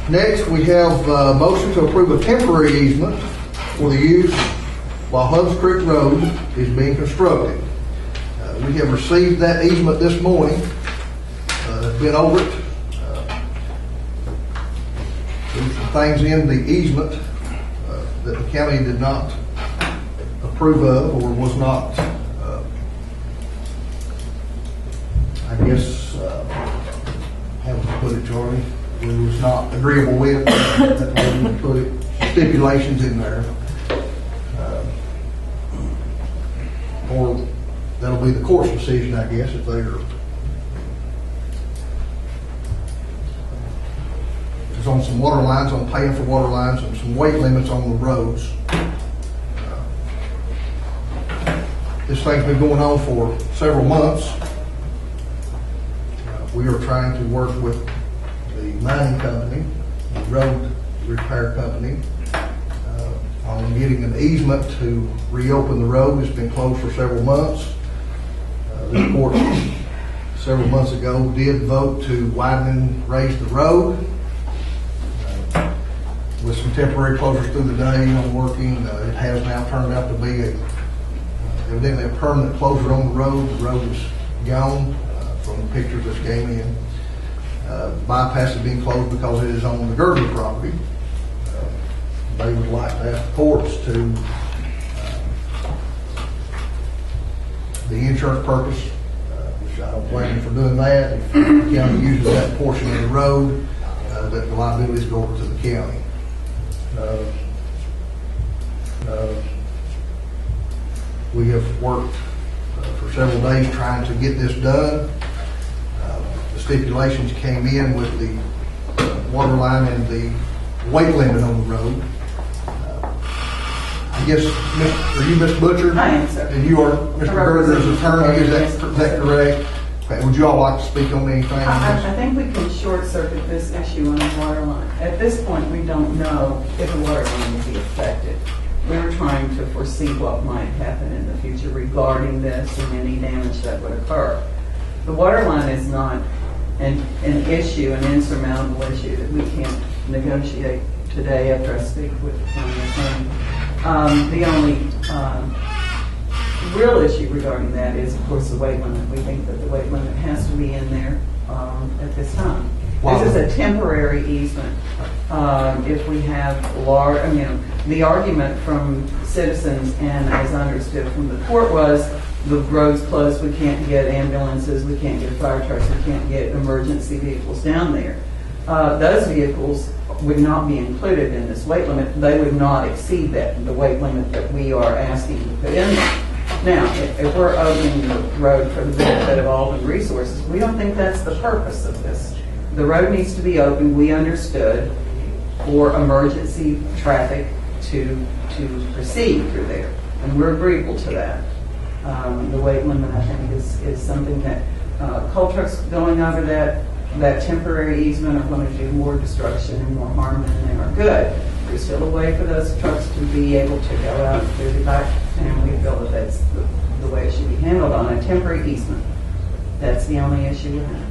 Next, we have a motion to approve a temporary easement for the use while Hubs Creek Road is being constructed. We have received that easement this morning. Been over it. There's some things in the easement that the county did not approve of or was not, I guess, how would you put it, Charlie? It was not agreeable with. That's why we put it, stipulations in there. Or that'll be the court's decision, I guess, if they are. There's on some water lines, on paying for water lines, and some weight limits on the roads. This thing's been going on for several months. We are trying to work with the mining company, the road repair company, on getting an easement to reopen the road. It's been closed for several months. The court several months ago did vote to widen and raise the road. With some temporary closures through the day on working, it has now turned out to be evidently a permanent closure on the road. The road is gone from the pictures that came in. Bypass is being closed because it is on the Gerber property. They would like to ask the courts to the insurance purpose, which I don't blame you for doing that. If the county uses that portion of the road, that the liabilities go over to the county. We have worked for several days trying to get this done. The stipulations came in with the water line and the weight limit on the road. I guess, are you Ms. Butcher? I am, sir. And you are Mr. Gerber's attorney, is that correct? Okay. Would you all like to speak on anything? I think we can short circuit this issue on the water line. At this point, we don't know if the water line will be affected. We were trying to foresee what might happen in the future regarding this and any damage that would occur. The water line is not an issue, an insurmountable issue that we can't negotiate today after I speak with the county attorney. The only real issue regarding that is, of course, the weight limit. We think that the weight limit has to be in there at this time. Wow. This is a temporary easement. If we have large, the argument from citizens and as I understood from the court was the road's closed, we can't get ambulances, we can't get fire trucks, we can't get emergency vehicles down there. Those vehicles would not be included in this weight limit. They would not exceed the weight limit that we are asking to put in there. Now, if we're opening the road for the benefit of all the resources, we don't think that's the purpose of this. The road needs to be open, we understood, for emergency traffic to proceed through there. And we're agreeable to that. The weight limit, I think, is something that coal trucks going over that temporary easement are going to do more destruction and more harm than they are good. There's still a way for those trucks to be able to go out through the back, and we feel that that's the way it should be handled on a temporary easement. That's the only issue we have.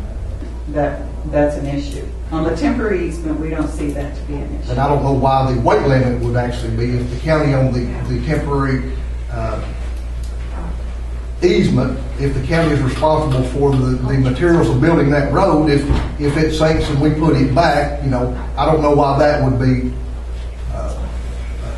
That's an issue. On the temporary easement, we don't see that to be an issue. And I don't know why the weight limit would actually be if the county on the temporary easement, if the county is responsible for the materials of building that road, if it sinks and we put it back, I don't know why that would be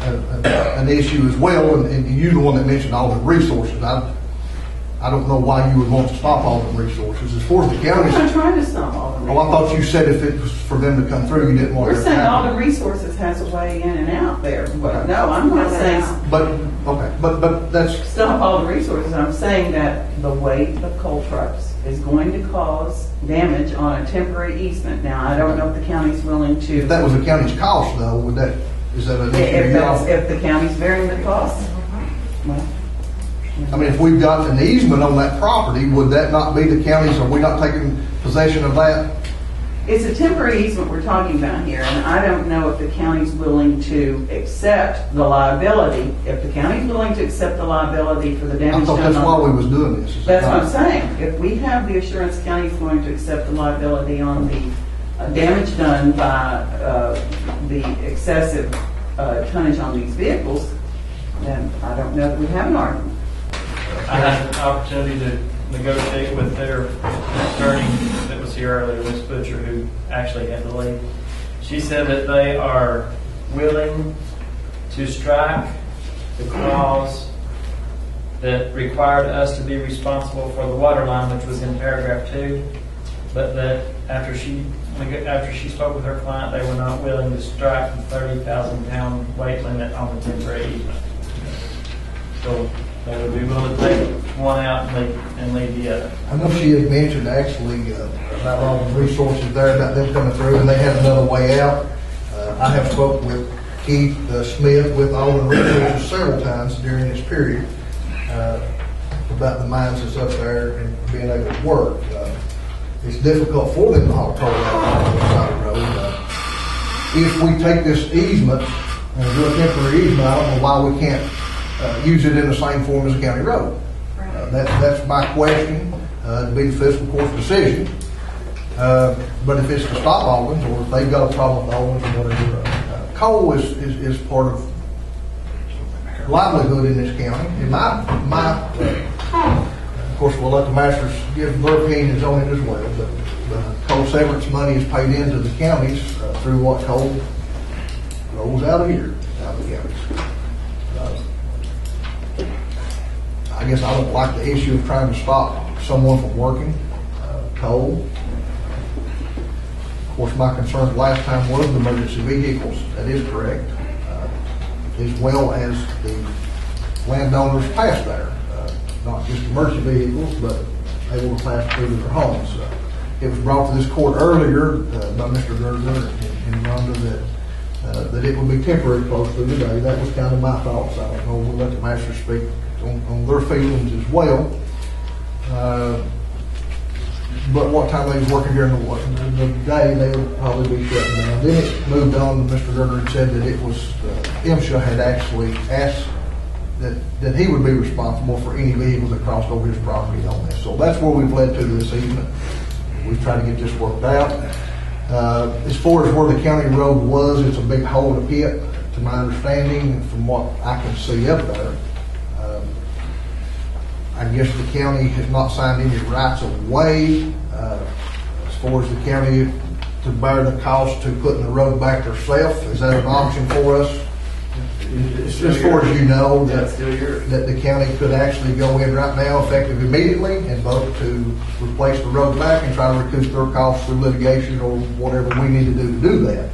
an issue as well. And you're the one that mentioned all the resources. I don't know why you would want to stop all the resources. As far as the county, I'm not trying to stop all the resources. Oh, I thought you said if it was for them to come through, you didn't want. We're saying all the resources has a way in and out there. But no, I'm not saying. But that's stop all the resources. I'm saying that the weight of coal trucks is going to cause damage on a temporary easement. Now, I don't know if the county's willing to. If that was the county's cost, though, is that an issue? If the county's bearing the cost. Well, if we've got an easement on that property, would that not be the county's? Are we not taking possession of that? It's a temporary easement we're talking about here, and I don't know if the county's willing to accept the liability. If the county's willing to accept the liability for the damage done, I thought that's why we was doing this. That's what I'm saying. If we have the assurance county's going to accept the liability on the damage done by the excessive tonnage on these vehicles, then I don't know that we have an argument. I had an opportunity to negotiate with their attorney that was here earlier, Ms. Butcher, who actually had the lead. She said that they are willing to strike the clause that required us to be responsible for the water line, which was in paragraph 2, but that after she spoke with her client, they were not willing to strike the 30,000-pound weight limit on the temporary easement. So they would be willing to take one out and leave the other. I know she had mentioned actually about all the resources there, about them coming through, and they had another way out. I have spoken with Keith Smith with all the resources several times during this period about the mines that's up there and being able to work. It's difficult for them to haul coal out on the side of the road. If we take this easement and do a temporary easement, I don't know why we can't use it in the same form as a county road. That's my question, to be the fiscal court's decision. But if it's to stop Albans, or if they've got a problem with Albans or whatever, coal is part of livelihood in this county. In of course, we'll let the masters give their opinions on it as well. But coal severance money is paid into the counties through what coal rolls out of here, out of the counties. I guess I don't like the issue of trying to stop someone from working coal. Of course, my concern last time was the emergency vehicles. That is correct, as well as the landowners past there, not just emergency vehicles, but able to pass through their homes. It was brought to this court earlier by Mr. Gertner and Rhonda that it would be temporary close through the day. That was kind of my thoughts. I don't know. We'll let the masters speak on their feelings as well. But what time they was working during the day, they would probably be shutting down. Then it moved on. Mr. Gertner had said that it was MSHA had actually asked that he would be responsible for any vehicles that crossed over his property on this. So that's where we've led to this evening. We've tried to get this worked out. As far as where the county road was, it's a big hole in a pit, to my understanding, from what I can see up there. I guess the county has not signed any rights of way as far as the county to bear the cost to putting the road back herself. Is that an option for us? As far as you know, that the county could actually go in right now, effective immediately, and vote to replace the road back and try to recoup their costs through litigation or whatever we need to do that.